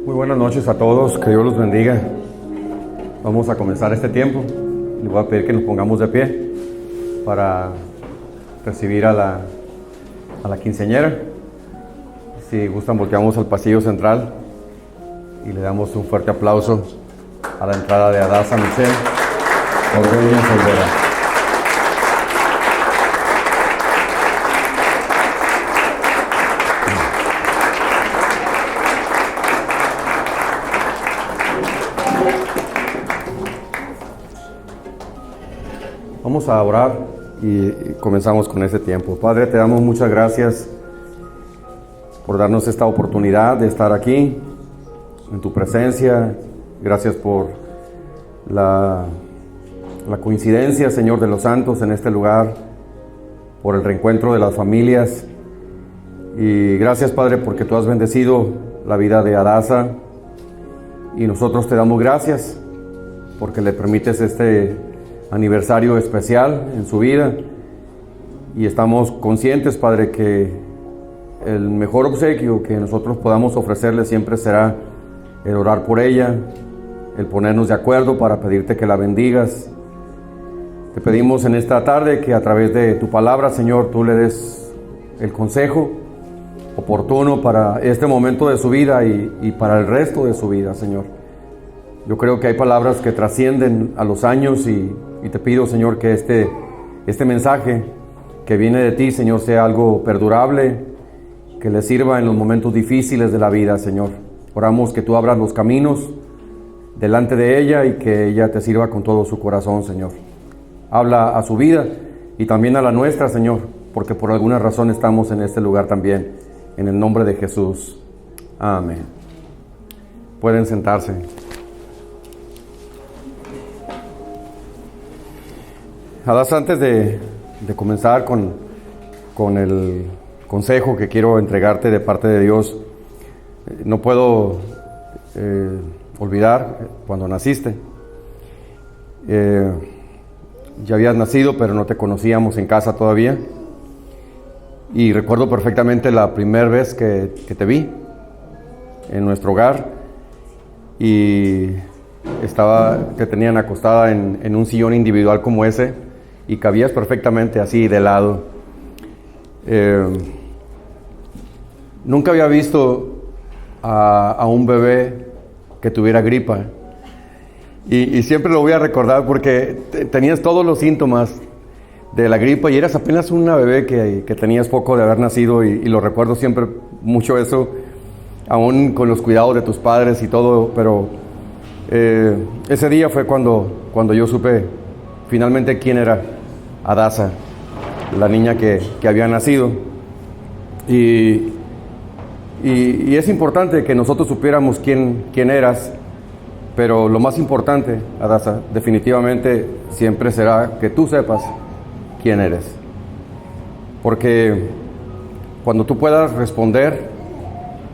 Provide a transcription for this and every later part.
Muy buenas noches a todos, que Dios los bendiga. Vamos a comenzar este tiempo. Les voy a pedir que nos pongamos de pie para recibir a la quinceañera. Si gustan, volteamos al pasillo central y le damos un fuerte aplauso a la entrada de Adasa Michelle Ordóñez Olvera. Vamos a orar y comenzamos con este tiempo. Padre, te damos muchas gracias por darnos esta oportunidad de estar aquí en tu presencia. Gracias por la coincidencia, Señor, de los santos en este lugar, por el reencuentro de las familias. Y gracias, Padre, porque tú has bendecido la vida de Adasa y nosotros te damos gracias porque le permites este aniversario especial en su vida, y estamos conscientes, Padre, que el mejor obsequio que nosotros podamos ofrecerle siempre será el orar por ella, el ponernos de acuerdo para pedirte que la bendigas. Te pedimos en esta tarde que a través de tu palabra, Señor, tú le des el consejo oportuno para este momento de su vida y para el resto de su vida, Señor. Yo creo que hay palabras que trascienden a los años y te pido, Señor, que este mensaje que viene de ti, Señor, sea algo perdurable, que le sirva en los momentos difíciles de la vida, Señor. Oramos que tú abras los caminos delante de ella y que ella te sirva con todo su corazón, Señor. Habla a su vida y también a la nuestra, Señor, porque por alguna razón estamos en este lugar también. En el nombre de Jesús. Amén. Pueden sentarse. Adasa, antes de comenzar con el consejo que quiero entregarte de parte de Dios, no puedo olvidar cuando naciste. Ya habías nacido, pero no te conocíamos en casa todavía. Y recuerdo perfectamente la primera vez que te vi en nuestro hogar, y te tenían acostada en un sillón individual como ese, y cabías perfectamente así de lado. Nunca había visto a un bebé que tuviera gripa, y siempre lo voy a recordar porque tenías todos los síntomas de la gripa y eras apenas una bebé que tenías poco de haber nacido, y lo recuerdo siempre mucho eso, aún con los cuidados de tus padres y todo. Pero ese día fue cuando yo supe finalmente quién era Adasa, la niña que había nacido. Y es importante que nosotros supiéramos quién eras, pero lo más importante, Adasa, definitivamente siempre será que tú sepas quién eres. Porque cuando tú puedas responder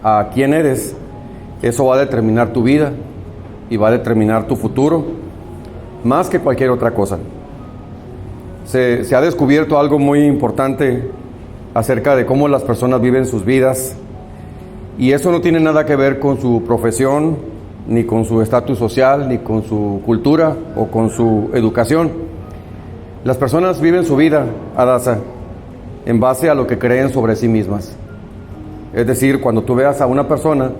a quién eres, eso va a determinar tu vida y va a determinar tu futuro más que cualquier otra cosa. Se ha descubierto algo muy importante acerca de cómo las personas viven sus vidas, y eso no tiene nada que ver con su profesión, ni con su estatus social, ni con su cultura o con su educación. Las personas viven su vida, Adasa, en base a lo que creen sobre sí mismas. Es decir, cuando tú veas a una persona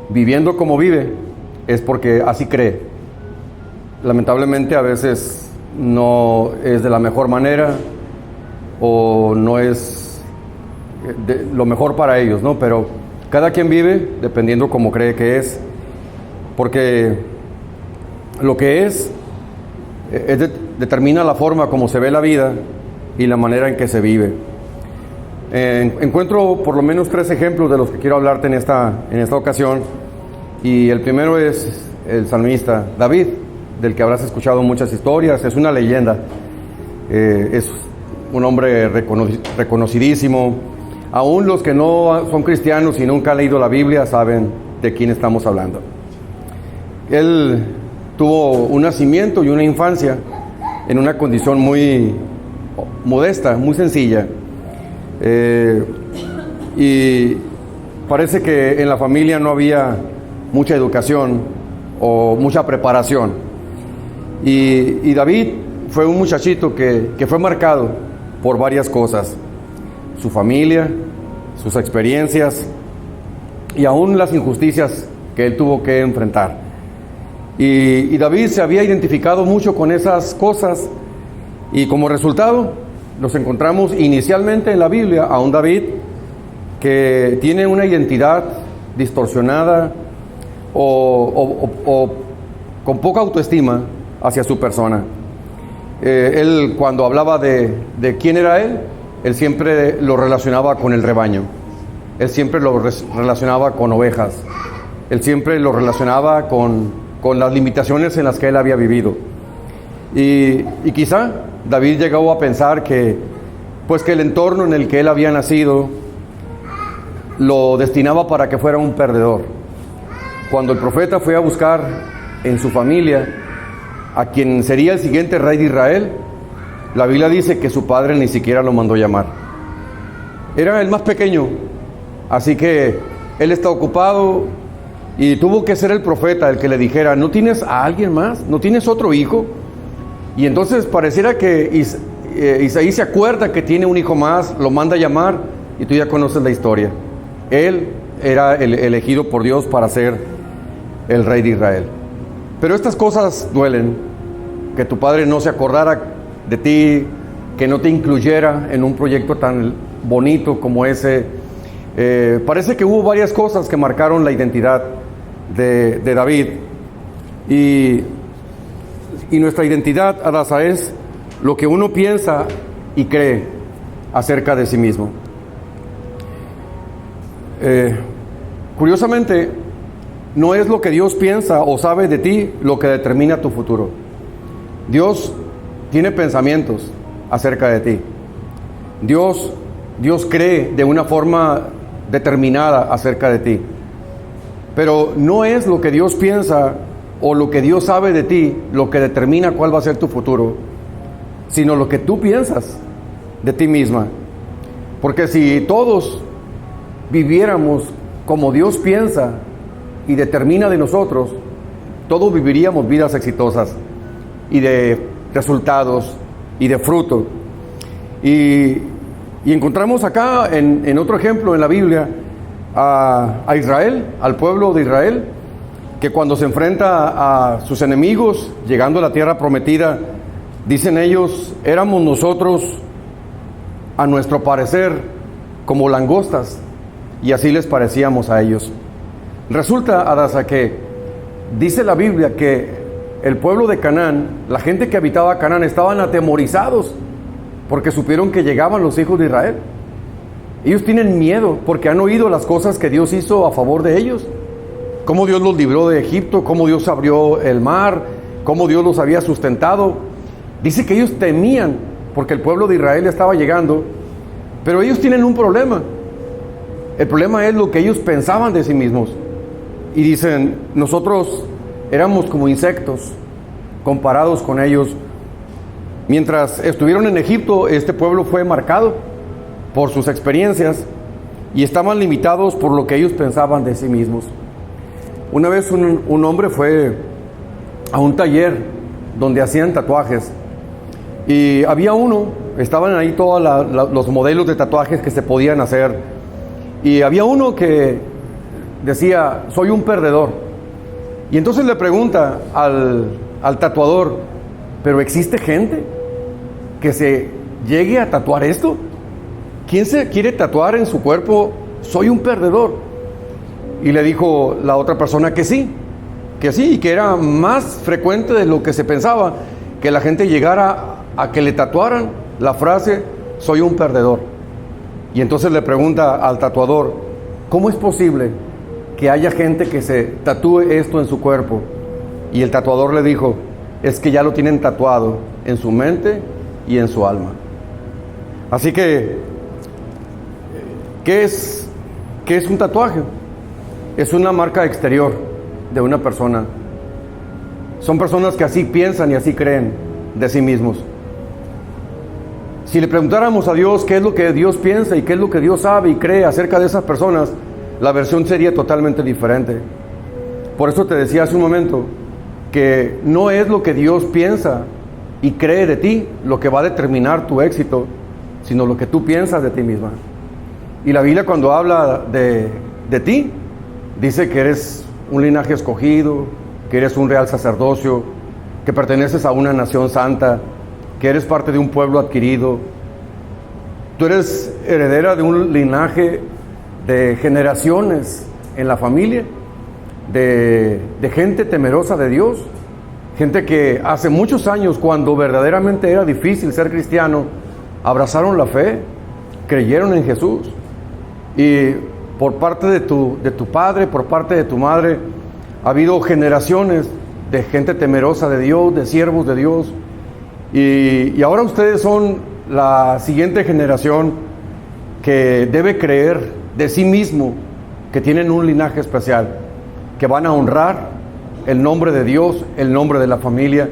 viviendo como vive, es porque así cree. Lamentablemente a veces no es de la mejor manera, o no es lo mejor para ellos, ¿no? Pero cada quien vive dependiendo cómo cree que es, porque lo que es determina la forma como se ve la vida y la manera en que se vive. Encuentro por lo menos 3 ejemplos de los que quiero hablarte en esta ocasión, y el primero es el salmista David, del que habrás escuchado muchas historias. Es una leyenda, es un hombre reconocidísimo. Aún los que no son cristianos y nunca han leído la Biblia saben de quién estamos hablando. Él tuvo un nacimiento y una infancia en una condición muy modesta, muy sencilla. Y parece que en la familia no había mucha educación o mucha preparación. Y David fue un muchachito que fue marcado por varias cosas: su familia, sus experiencias y aún las injusticias que él tuvo que enfrentar. Y David se había identificado mucho con esas cosas, y como resultado nos encontramos inicialmente en la Biblia a un David que tiene una identidad distorsionada o con poca autoestima hacia su persona. Él, cuando hablaba de quién era él siempre lo relacionaba con el rebaño, él siempre lo relacionaba con ovejas, él siempre lo relacionaba con las limitaciones en las que él había vivido. Y quizá David llegó a pensar que el entorno en el que él había nacido lo destinaba para que fuera un perdedor. Cuando el profeta fue a buscar en su familia a quien sería el siguiente rey de Israel, la Biblia dice que su padre ni siquiera lo mandó llamar. Era el más pequeño, así que él está ocupado y tuvo que ser el profeta el que le dijera: ¿no tienes a alguien más? ¿No tienes otro hijo? Y entonces pareciera que Isaí se acuerda que tiene un hijo más, lo manda a llamar, y tú ya conoces la historia. Él era el elegido por Dios para ser el rey de Israel. Pero estas cosas duelen, que tu padre no se acordara de ti, que no te incluyera en un proyecto tan bonito como ese. Parece que hubo varias cosas que marcaron la identidad de David. Y nuestra identidad, Adasa, es lo que uno piensa y cree acerca de sí mismo. Curiosamente, no es lo que Dios piensa o sabe de ti lo que determina tu futuro. Dios tiene pensamientos acerca de ti. Dios cree de una forma determinada acerca de ti. Pero no es lo que Dios piensa o lo que Dios sabe de ti lo que determina cuál va a ser tu futuro, sino lo que tú piensas de ti misma. Porque si todos viviéramos como Dios piensa y determina de nosotros, todos viviríamos vidas exitosas y de resultados y de fruto. Y encontramos acá en otro ejemplo en la Biblia a Israel, al pueblo de Israel, que cuando se enfrenta a sus enemigos llegando a la tierra prometida, dicen ellos: éramos nosotros, a nuestro parecer, como langostas, y así les parecíamos a ellos. Resulta, Adasa, que dice la Biblia que el pueblo de Canaán, la gente que habitaba Canaán, estaban atemorizados porque supieron que llegaban los hijos de Israel. Ellos tienen miedo porque han oído las cosas que Dios hizo a favor de ellos, cómo Dios los libró de Egipto, cómo Dios abrió el mar, cómo Dios los había sustentado. Dice que ellos temían porque el pueblo de Israel estaba llegando, pero ellos tienen un problema. El problema es lo que ellos pensaban de sí mismos. Y dicen: nosotros éramos como insectos comparados con ellos. Mientras estuvieron en Egipto, este pueblo fue marcado por sus experiencias y estaban limitados por lo que ellos pensaban de sí mismos. Una vez un hombre fue a un taller donde hacían tatuajes, y había estaban ahí todos los modelos de tatuajes que se podían hacer, y había uno que decía: soy un perdedor. Y entonces le pregunta al tatuador: ¿pero existe gente que se llegue a tatuar esto? ¿Quién se quiere tatuar en su cuerpo: soy un perdedor? Y le dijo la otra persona que sí, y que era más frecuente de lo que se pensaba que la gente llegara a que le tatuaran la frase: soy un perdedor. Y entonces le pregunta al tatuador: ¿cómo es posible que haya gente que se tatúe esto en su cuerpo? Y el tatuador le dijo: es que ya lo tienen tatuado en su mente y en su alma. Así que, ¿qué es un tatuaje? Es una marca exterior de una persona. Son personas que así piensan y así creen de sí mismos. Si le preguntáramos a Dios qué es lo que Dios piensa y qué es lo que Dios sabe y cree acerca de esas personas, la versión sería totalmente diferente. Por eso te decía hace un momento que no es lo que Dios piensa y cree de ti lo que va a determinar tu éxito, sino lo que tú piensas de ti misma. Y la Biblia, cuando habla de ti, dice que eres un linaje escogido, que eres un real sacerdocio, que perteneces a una nación santa, que eres parte de un pueblo adquirido. Tú eres heredera de un linaje de generaciones en la familia, de gente temerosa de Dios, gente que hace muchos años, cuando verdaderamente era difícil ser cristiano, abrazaron la fe, creyeron en Jesús. Y por parte de tu padre, por parte de tu madre, ha habido generaciones de gente temerosa de Dios, de siervos de Dios. Y ahora ustedes son la siguiente generación que debe creer de sí mismo que tienen un linaje especial, que van a honrar el nombre de Dios, el nombre de la familia,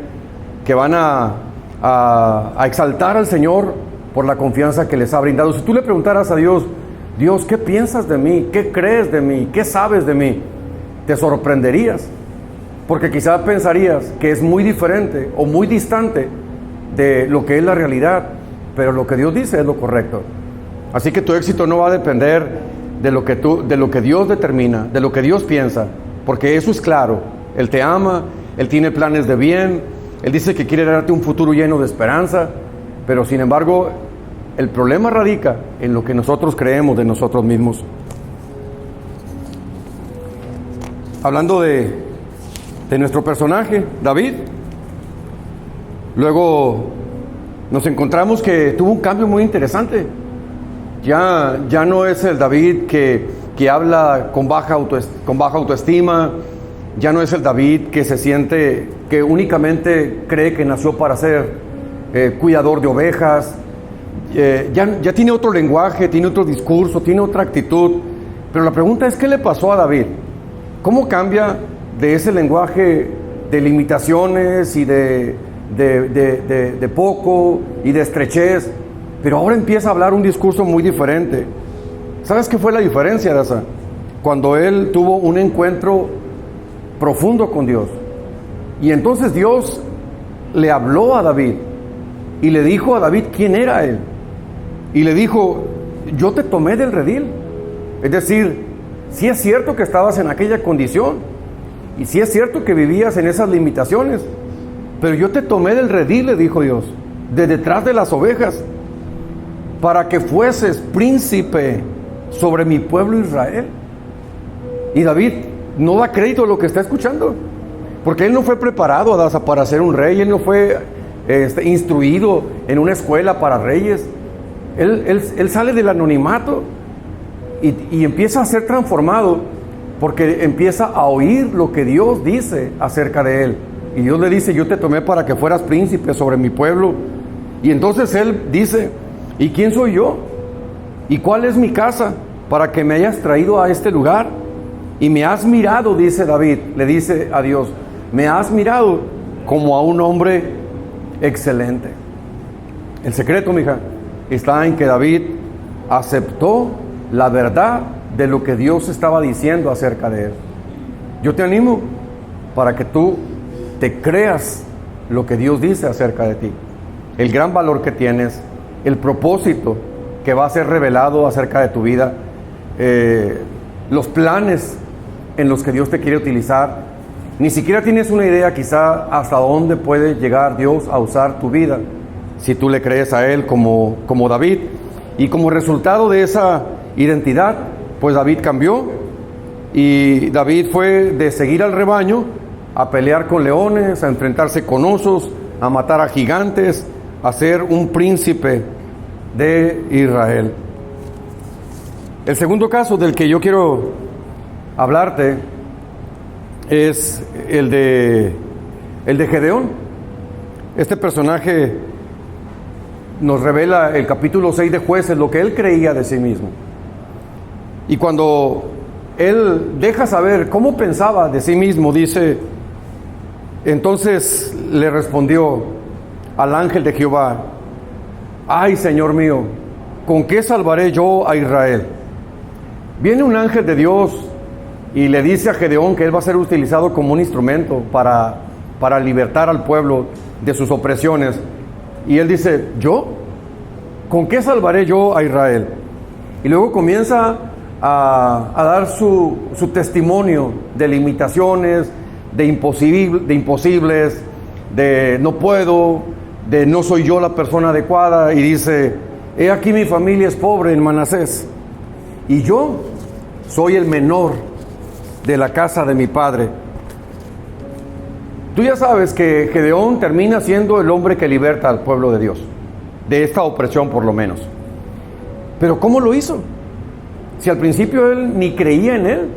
que van a exaltar al Señor por la confianza que les ha brindado. Si tú le preguntaras a Dios, Dios, ¿qué piensas de mí? ¿Qué crees de mí? ¿Qué sabes de mí? Te sorprenderías, porque quizás pensarías que es muy diferente o muy distante de lo que es la realidad, pero lo que Dios dice es lo correcto. Así que tu éxito no va a depender de lo que Dios determina, de lo que Dios piensa, porque eso es claro. Él te ama, Él tiene planes de bien, Él dice que quiere darte un futuro lleno de esperanza, pero sin embargo, el problema radica en lo que nosotros creemos de nosotros mismos. Hablando de nuestro personaje, David, luego nos encontramos que tuvo un cambio muy interesante. Ya no es el David que habla con baja autoestima, ya no es el David que se siente, que únicamente cree que nació para ser cuidador de ovejas. Ya tiene otro lenguaje, tiene otro discurso, tiene otra actitud. Pero la pregunta es, ¿qué le pasó a David? ¿Cómo cambia de ese lenguaje de limitaciones y de poco y de estrechez, pero ahora empieza a hablar un discurso muy diferente? ¿Sabes qué fue la diferencia, Daza? Cuando él tuvo un encuentro profundo con Dios. Y entonces Dios le habló a David y le dijo a David quién era él. Y le dijo, yo te tomé del redil. Es decir, sí es cierto que estabas en aquella condición y sí es cierto que vivías en esas limitaciones, pero yo te tomé del redil, le dijo Dios, de detrás de las ovejas, para que fueses príncipe sobre mi pueblo Israel. Y David no da crédito a lo que está escuchando, porque él no fue preparado, Adasa, para ser un rey. Él no fue instruido en una escuela para reyes. Él sale del anonimato y empieza a ser transformado, porque empieza a oír lo que Dios dice acerca de él. Y Dios le dice, yo te tomé para que fueras príncipe sobre mi pueblo. Y entonces él dice, ¿y quién soy yo? ¿Y cuál es mi casa para que me hayas traído a este lugar? Y me has mirado, dice David, le dice a Dios, me has mirado como a un hombre excelente. El secreto, mija, está en que David aceptó la verdad de lo que Dios estaba diciendo acerca de él. Yo te animo para que tú te creas lo que Dios dice acerca de ti, el gran valor que tienes, el propósito que va a ser revelado acerca de tu vida, los planes en los que Dios te quiere utilizar. Ni siquiera tienes una idea quizá hasta dónde puede llegar Dios a usar tu vida, si tú le crees a Él como David. Y como resultado de esa identidad, pues David cambió, y David fue de seguir al rebaño a pelear con leones, a enfrentarse con osos, a matar a gigantes, a ser un príncipe de Israel. El segundo caso del que yo quiero hablarte es el de Gedeón. Este personaje nos revela el capítulo 6 de Jueces lo que él creía de sí mismo. Y cuando él deja saber cómo pensaba de sí mismo, dice, entonces le respondió al ángel de Jehová, ay, Señor mío, ¿con qué salvaré yo a Israel? Viene un ángel de Dios y le dice a Gedeón que él va a ser utilizado como un instrumento para libertar al pueblo de sus opresiones. Y él dice, ¿yo? ¿Con qué salvaré yo a Israel? Y luego comienza a dar su testimonio de limitaciones, de imposibles, de no puedo, de no soy yo la persona adecuada. Y dice, he aquí mi familia es pobre en Manasés, y yo soy el menor de la casa de mi padre. Tú ya sabes que Gedeón termina siendo el hombre que liberta al pueblo de Dios, de esta opresión por lo menos. Pero ¿cómo lo hizo? Si al principio él ni creía en él.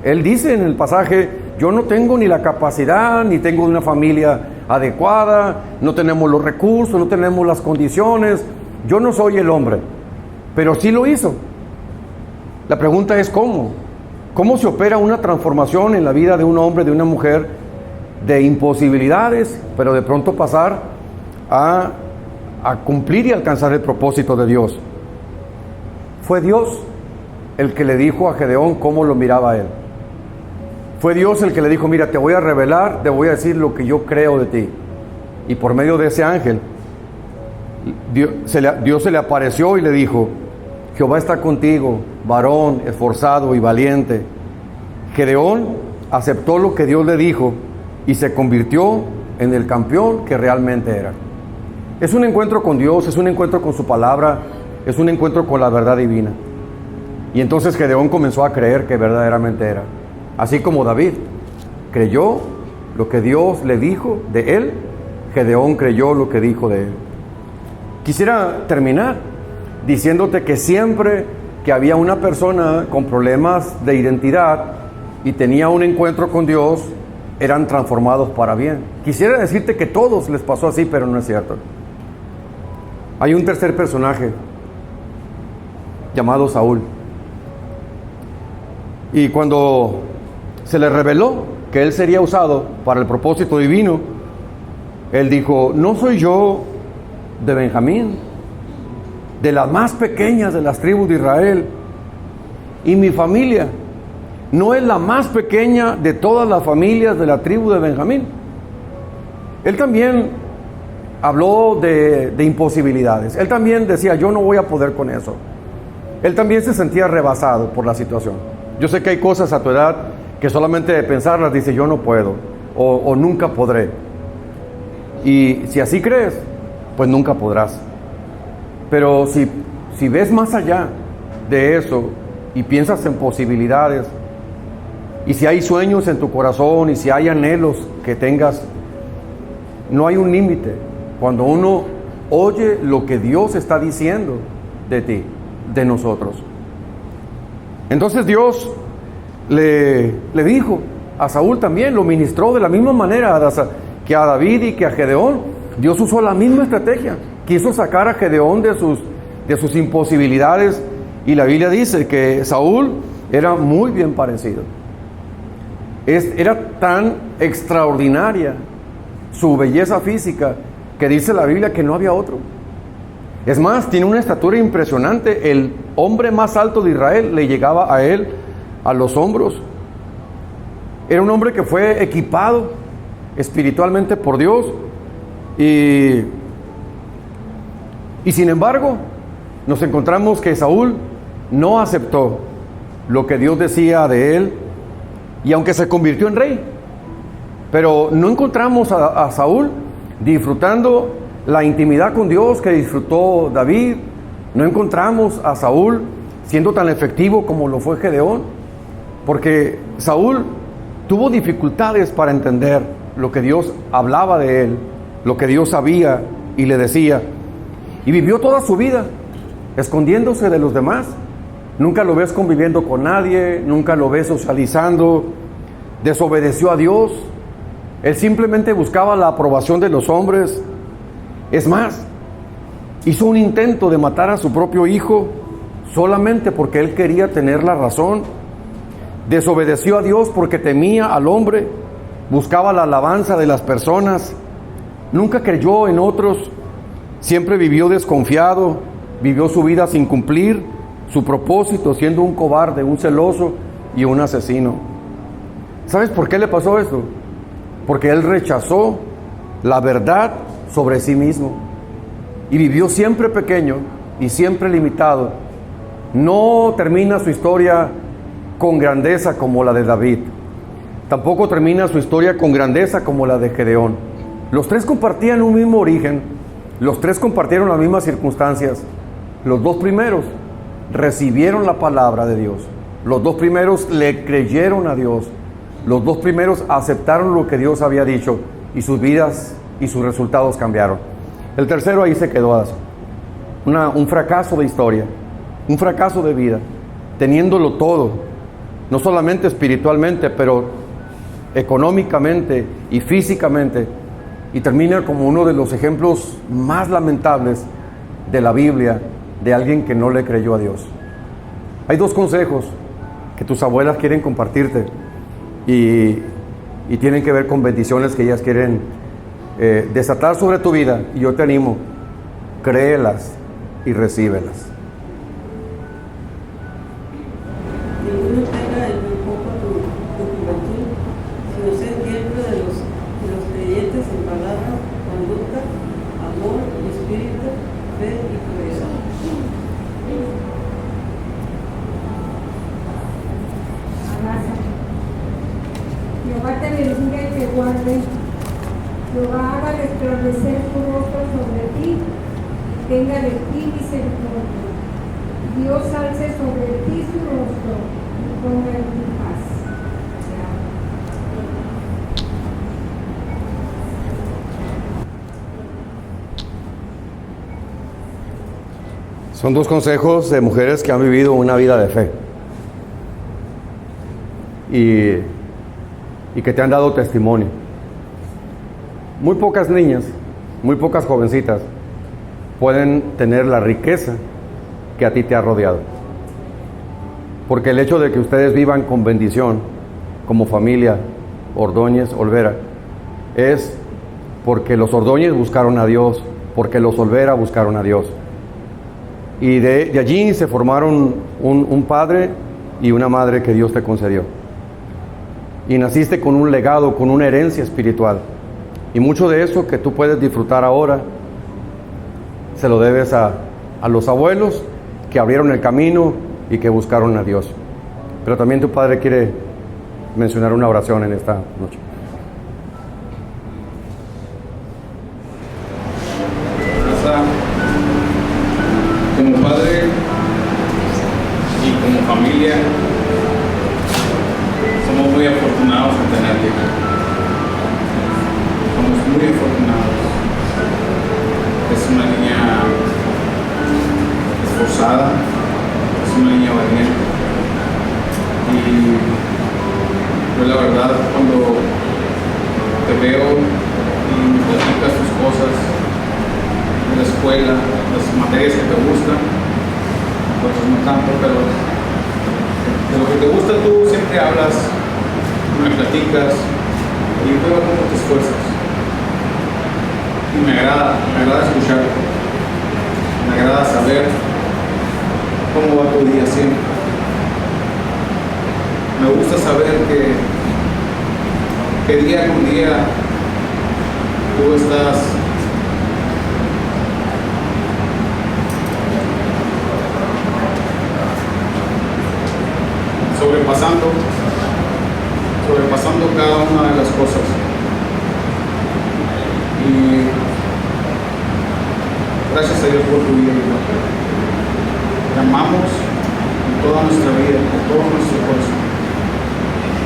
Él dice en el pasaje, yo no tengo ni la capacidad, ni tengo una familia adecuada, no tenemos los recursos, no tenemos las condiciones, yo no soy el hombre. Pero sí lo hizo. La pregunta es ¿cómo? ¿Cómo se opera una transformación en la vida de un hombre, de una mujer, de imposibilidades, pero de pronto pasar a cumplir y alcanzar el propósito de Dios? Fue Dios el que le dijo a Gedeón cómo lo miraba a él. Fue Dios el que le dijo, mira, te voy a revelar, te voy a decir lo que yo creo de ti. Y por medio de ese ángel, Dios se le apareció y le dijo, Jehová está contigo, varón esforzado y valiente. Gedeón aceptó lo que Dios le dijo y se convirtió en el campeón que realmente era. Es un encuentro con Dios, es un encuentro con su palabra, es un encuentro con la verdad divina. Y entonces Gedeón comenzó a creer que verdaderamente era. Así como David creyó lo que Dios le dijo de él, Gedeón creyó lo que dijo de él. Quisiera terminar diciéndote que siempre que había una persona con problemas de identidad y tenía un encuentro con Dios, eran transformados para bien. Quisiera decirte que a todos les pasó así, pero no es cierto. Hay un tercer personaje llamado Saúl. Y cuando se le reveló que él sería usado para el propósito divino, él dijo, no soy yo de Benjamín, de las más pequeñas de las tribus de Israel, y mi familia no es la más pequeña de todas las familias de la tribu de Benjamín. Él también habló de imposibilidades. Él también decía, yo no voy a poder con eso. Él también se sentía rebasado por la situación. Yo sé que hay cosas a tu edad que solamente de pensarlas dice, yo no puedo, o nunca podré. Y si así crees, pues nunca podrás. Pero si ves más allá de eso y piensas en posibilidades, y si hay sueños en tu corazón, y si hay anhelos que tengas, no hay un límite cuando uno oye lo que Dios está diciendo de ti, de nosotros. Entonces Dios le dijo a Saúl también, lo ministró de la misma manera que a David y que a Gedeón. Dios usó la misma estrategia, quiso sacar a Gedeón de sus imposibilidades, y la Biblia dice que Saúl era muy bien parecido. Era tan extraordinaria su belleza física que dice la Biblia que no había otro. Es más, tiene una estatura impresionante. El hombre más alto de Israel le llegaba a él a los hombros. Era un hombre que fue equipado espiritualmente por Dios, y sin embargo nos encontramos que Saúl no aceptó lo que Dios decía de él, y aunque se convirtió en rey, pero no encontramos a Saúl disfrutando la intimidad con Dios que disfrutó David. No encontramos a Saúl siendo tan efectivo como lo fue Gedeón, porque Saúl tuvo dificultades para entender lo que Dios hablaba de él, lo que Dios sabía y le decía, y vivió toda su vida escondiéndose de los demás. Nunca lo ves conviviendo con nadie, nunca lo ves socializando. Desobedeció a Dios. Él simplemente buscaba la aprobación de los hombres. Es más, hizo un intento de matar a su propio hijo solamente porque él quería tener la razón. Desobedeció a Dios porque temía al hombre, buscaba la alabanza de las personas, nunca creyó en otros, siempre vivió desconfiado, vivió su vida sin cumplir su propósito, siendo un cobarde, un celoso, y un asesino. ¿Sabes por qué le pasó esto? Porque él rechazó la verdad sobre sí mismo y vivió siempre pequeño y siempre limitado. No termina su historia con grandeza como la de David. Tampoco termina su historia con grandeza como la de Gedeón. Los tres compartían un mismo origen. Los tres compartieron las mismas circunstancias. Los dos primeros recibieron la palabra de Dios. Los dos primeros le creyeron a Dios. Los dos primeros aceptaron lo que Dios había dicho y sus vidas y sus resultados cambiaron. El tercero ahí se quedó, un fracaso de historia, un fracaso de vida, teniéndolo todo, no solamente espiritualmente, pero económicamente y físicamente, y termina como uno de los ejemplos más lamentables de la Biblia de alguien que no le creyó a Dios. Hay dos consejos que tus abuelas quieren compartirte y tienen que ver con bendiciones que ellas quieren desatar sobre tu vida, y yo te animo, créelas y recíbelas. Ninguno tenga en muy poco tu juventud, sino sé ejemplo de los creyentes en palabra, conducta, amor, espíritu, fe y pureza. Jehová te bendiga y te guarde. Jehová haga resplandecer su rostro sobre ti y tenga de ti misericordia. Dios alce sobre ti su rostro y ponga en ti paz. Son dos consejos de mujeres que han vivido una vida de fe y que te han dado testimonio. Muy pocas niñas, muy pocas jovencitas pueden tener la riqueza que a ti te ha rodeado. Porque el hecho de que ustedes vivan con bendición, como familia Ordóñez Olvera, es porque los Ordóñez buscaron a Dios, porque los Olvera buscaron a Dios. Y de allí se formaron un padre y una madre que Dios te concedió. Y naciste con un legado, con una herencia espiritual. Y mucho de eso que tú puedes disfrutar ahora, se lo debes a los abuelos que abrieron el camino y que buscaron a Dios. Pero también tu padre quiere mencionar una oración en esta noche. Como padre y como familia, somos muy afortunados en tenerte. Somos muy afortunados. Es una niña esforzada, es una niña valiente. Y yo la verdad, cuando te veo y me platicas tus cosas de la escuela, las materias que te gustan, otras no tanto, pero de lo que te gusta tú siempre hablas, me platicas y yo veo cómo te esfuerzas. Y me agrada escucharte, me agrada saber cómo va tu día siempre. Me gusta saber que día con día tú estás sobrepasando cada una de las cosas. Y gracias a Dios por tu vida. Te amamos con toda nuestra vida, con todo nuestro corazón.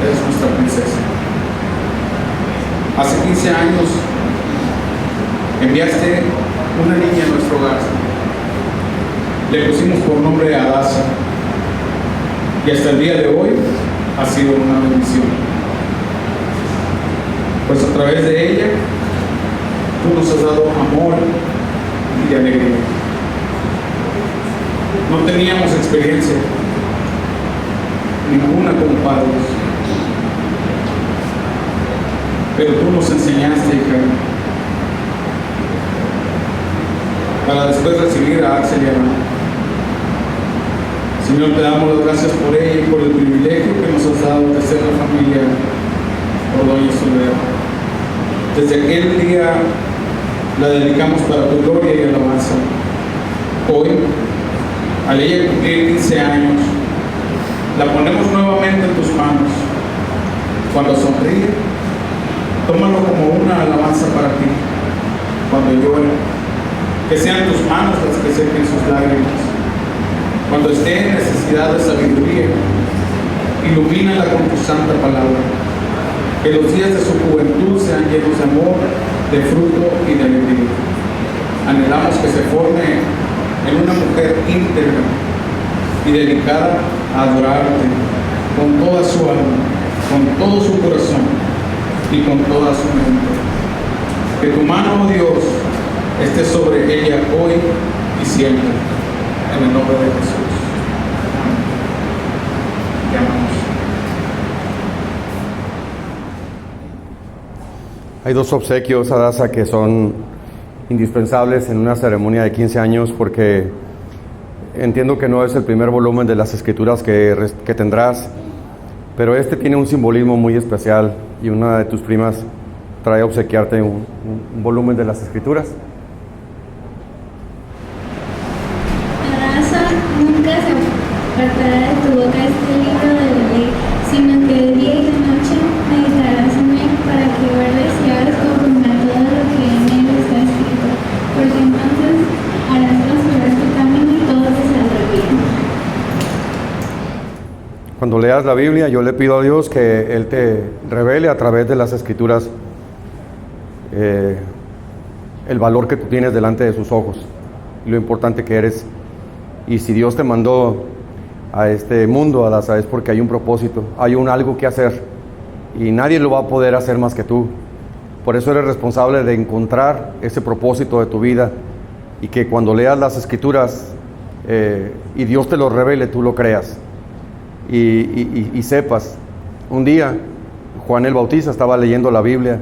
Eres nuestra princesa. Hace 15 años enviaste una niña a nuestro hogar. Le pusimos por nombre Adasa. Y hasta el día de hoy ha sido una bendición. Pues a través de ella, tú nos has dado amor y alegría. No teníamos experiencia, ninguna como padres. Pero tú nos enseñaste, hija, para después recibir a Axel y a Ana. Señor, te damos las gracias por ella y por el privilegio que nos has dado de ser la familia Ordóñez Olvera. Desde aquel día la dedicamos para tu gloria y alabanza. Hoy, al ella cumplir 15 años, la ponemos nuevamente en tus manos. Cuando sonríe, tómalo como una alabanza para ti. Cuando llore, que sean tus manos las que sequen sus lágrimas. Cuando esté en necesidad de sabiduría, ilumínala con tu santa palabra. Que los días de su juventud sean llenos de amor, de fruto y de alegría. Anhelamos que se forme en una mujer íntegra y dedicada a adorarte con toda su alma, con todo su corazón y con toda su mente. Que tu mano, oh Dios, esté sobre ella hoy y siempre, en el nombre de Jesús. Amén. Te amamos. Hay dos obsequios, Adasa, que son indispensables en una ceremonia de 15 años, porque entiendo que no es el primer volumen de las escrituras que tendrás, pero este tiene un simbolismo muy especial y una de tus primas trae a obsequiarte un volumen de las escrituras. Adasa, nunca se apartará de tu boca este libro de la ley, sino que de día y de noche meditarás en él para que guardes y hagas conforme a todo lo que en él está escrito, porque entonces harás prosperar tu camino y todo te saldrá bien. Cuando leas la Biblia, yo le pido a Dios que Él te revele a través de las escrituras el valor que tú tienes delante de sus ojos y lo importante que eres. Y si Dios te mandó a este mundo, Adasa, es porque hay un propósito, hay algo que hacer y nadie lo va a poder hacer más que tú. Por eso eres responsable de encontrar ese propósito de tu vida y que cuando leas las escrituras y Dios te lo revele, tú lo creas y sepas. Un día Juan el Bautista estaba leyendo la Biblia,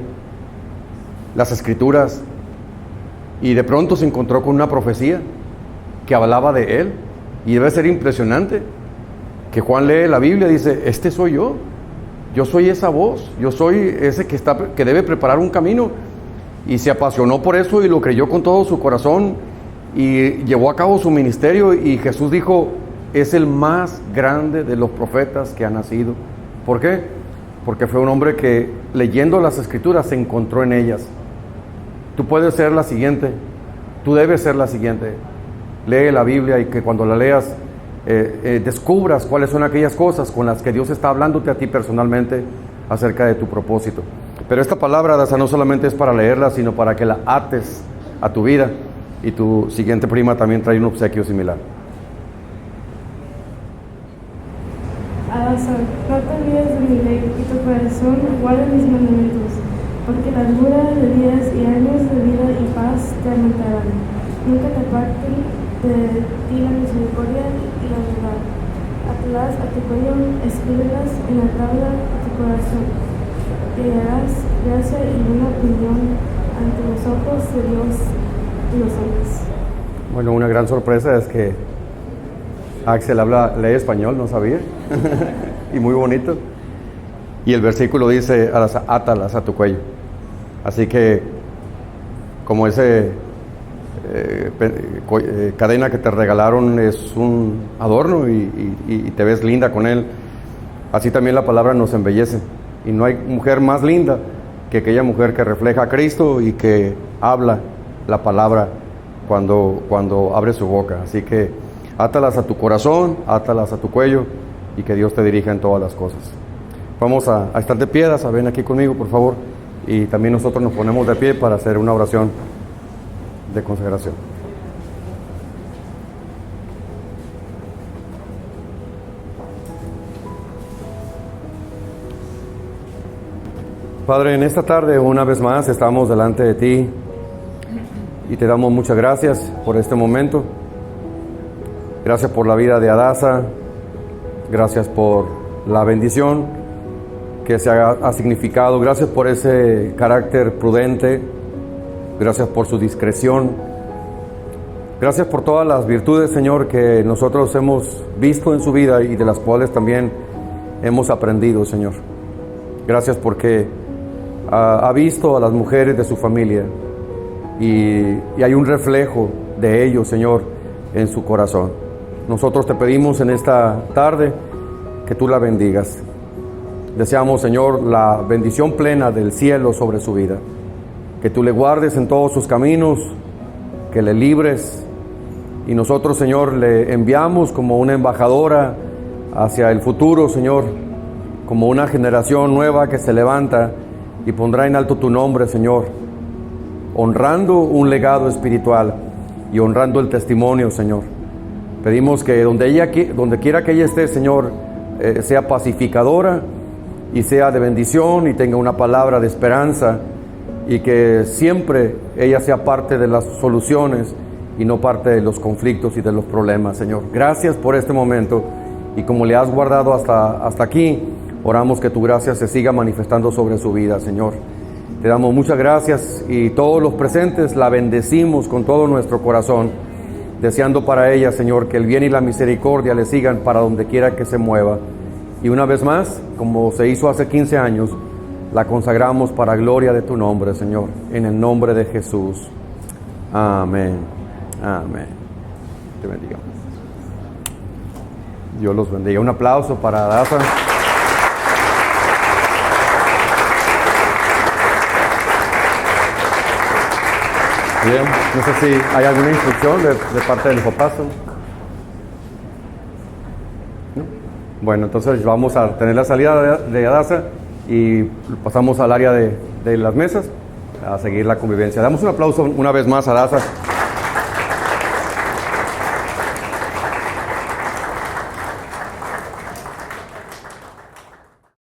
las escrituras, y de pronto se encontró con una profecía que hablaba de él, y debe ser impresionante que Juan lee la Biblia y dice: este soy yo soy esa voz, yo soy ese que debe preparar un camino, y se apasionó por eso y lo creyó con todo su corazón y llevó a cabo su ministerio. Y Jesús dijo: es el más grande de los profetas que ha nacido. ¿Por qué? Porque fue un hombre que, leyendo las escrituras, se encontró en ellas. Tú puedes ser la siguiente, tú debes ser la siguiente. Lee la Biblia y que cuando la leas descubras cuáles son aquellas cosas con las que Dios está hablándote a ti personalmente acerca de tu propósito. Pero esta palabra, Adasa, no solamente es para leerla, sino para que la ates a tu vida. Y tu siguiente prima también trae un obsequio similar. Adasa, no te olvides de mi ley y tu corazón guarda mis mandamientos, porque la largura de días y años de vida y paz te aumentarán. Nunca te aparten de ti la misericordia y la verdad. Átalas a tu cuello, escríbelas en la tabla de tu corazón. Te hallarás gracia y buena opinión ante los ojos de Dios y los hombres. Bueno, una gran sorpresa es que Axel lee español, no sabía, y muy bonito. Y el versículo dice: átalas a tu cuello. Así que, como ese cadena que te regalaron es un adorno y te ves linda con él, así también la palabra nos embellece. Y no hay mujer más linda que aquella mujer que refleja a Cristo y que habla la palabra cuando abre su boca. Así que átalas a tu corazón, átalas a tu cuello, y que Dios te dirija en todas las cosas. Vamos a estar de pie. Adasa, ven aquí conmigo, por favor, y también nosotros nos ponemos de pie para hacer una oración de consagración. Padre, en esta tarde una vez más estamos delante de ti y te damos muchas gracias por este momento. Gracias por la vida de Adasa, gracias por la bendición que se ha significado, gracias por ese carácter prudente, gracias por su discreción, Gracias por todas las virtudes, Señor, que nosotros hemos visto en su vida y de las cuales también hemos aprendido, Señor. Gracias porque ha visto a las mujeres de su familia y hay un reflejo de ellos, Señor, en su corazón. Nosotros te pedimos en esta tarde que tú la bendigas. Deseamos, Señor, la bendición plena del cielo sobre su vida. Que tú le guardes en todos sus caminos, que le libres. Y nosotros, Señor, le enviamos como una embajadora hacia el futuro, Señor, como una generación nueva que se levanta y pondrá en alto tu nombre, Señor, honrando un legado espiritual y honrando el testimonio, Señor. Pedimos que donde quiera que ella esté, Señor, sea pacificadora y sea de bendición y tenga una palabra de esperanza, y que siempre ella sea parte de las soluciones y no parte de los conflictos y de los problemas, Señor. Gracias por este momento, y como le has guardado hasta aquí, oramos que tu gracia se siga manifestando sobre su vida, Señor. Te damos muchas gracias, y todos los presentes la bendecimos con todo nuestro corazón, deseando para ella, Señor, que el bien y la misericordia le sigan para donde quiera que se mueva. Y una vez más, como se hizo hace 15 años, la consagramos para gloria de tu nombre, Señor, en el nombre de Jesús. Amén. Amén. Te bendiga. Dios los bendiga. Un aplauso para Adasa. Bien, no sé si hay alguna instrucción de parte del hijopazo. ¿No? Bueno, entonces vamos a tener la salida de Adasa y pasamos al área de las mesas a seguir la convivencia. Damos un aplauso una vez más a Adasa.